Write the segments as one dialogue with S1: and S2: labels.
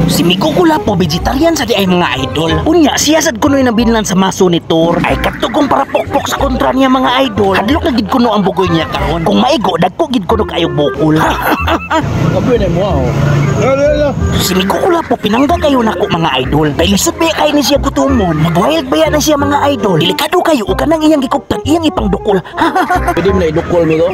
S1: Si Miko Kulapo vegetarian sa di ay mga idol. Unya siya sad kunoy nabinlan sa maso ni Thor. Ay katugong para pokpok sa kontra niya mga idol. Hadlok na gid kuno ang bugoy niya karon. Kung maigo dagko gid kuno kayo bukol.
S2: Kape na mo.
S1: Si Miko Kulapo pinangga kayo nako mga idol. Kay lisod ba kay ni siya gutumon. Magwayag baya na siya mga idol. Delikado kayo ug kanang iyang gikuptan iyang ipangdukol.
S2: Pwede mo na idukol Miko.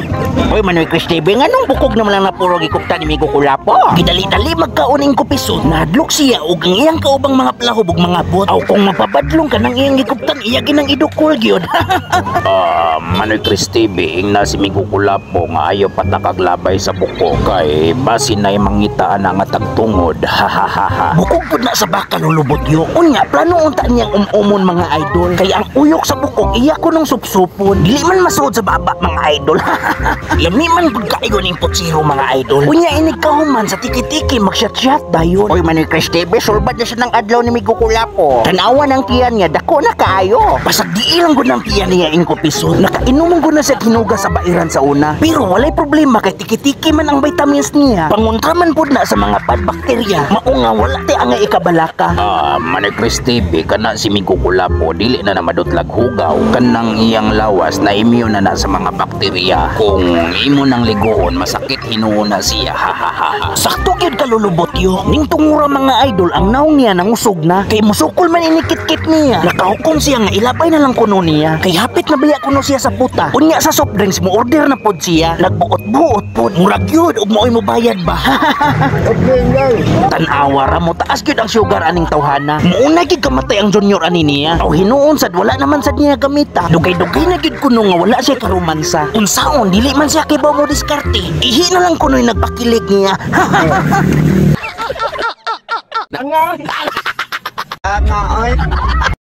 S1: Oy Manoy Cristebe nganong bukog naman lang na puro gikuptan ni Miko Kulapo. Gidali-dali magkauning kupisod. Nadlok siya ug ang iyang kaubang mga plahub ug mga bot. Aw kung mapabadlong kanang iyang gikuptan iya ginang idukol gyud.
S3: Manoy Cristebe ingna si Miko Kulapo nga ayaw patakaglabay sa buko kay basin na mangitaan nga tagtungod.
S1: Bukog pud na sa bakal ulubot yo. Unya plano unta niyang umon mga idol. Kay ang uyok sa bukog iya ko nung supsupon. Dili man masuod sa baba mga idol. Lami man pud kaayo ning putsiro mga idol. Unya inig kahuman sa tiki-tiki magshot-shot dayon. Oy Manoy Cristebe sulbad na siya ng adlaw ni Miko Kulapo. Tanawa ng tiyan niya dako na kaayo. Basag diilang gud ng tiyan niya ing kupisod. Nakainom gud na siya hinuga sa bairan sa una. Pero walay problema kay tiki-tiki man ang vitamins niya. Panguntra man pud na sa mga bad bakterya. Mao nga wala ti ang ikabalaka.
S3: Manoy Cristebe kana si Miko Kulapo dili na namadutlag hugaw kanang iyang lawas na immune na sa mga bakterya. Kung imo nang ligoon masakit hinuon na siya.
S1: Sakto gyud kalulubot yo. Ning tungura mga idol ang naong niya nangusog na. Kay musukol man inikit-kit niya. Nakahukom siya nga ilapay na lang kuno niya. Kay hapit na biya kuno siya sa puta. Unya sa soft drinks mo order na pod siya. Nagbuot-buot pod. Murag yun ug mo'y mo bayad ba. Tanawa ra mo taas gyud ang sugar aning tawhana. Muuna gyud kamatay ang junior ani niya. Aw hinuon sad wala naman sad niya gamita. Dugay-dugay na gyud kuno nga wala siya karomansa. Unsaon dili man siya kibaw mo diskarte. Ihi na lang kuno'y nagpakilig niya.
S2: Nangar. Ay.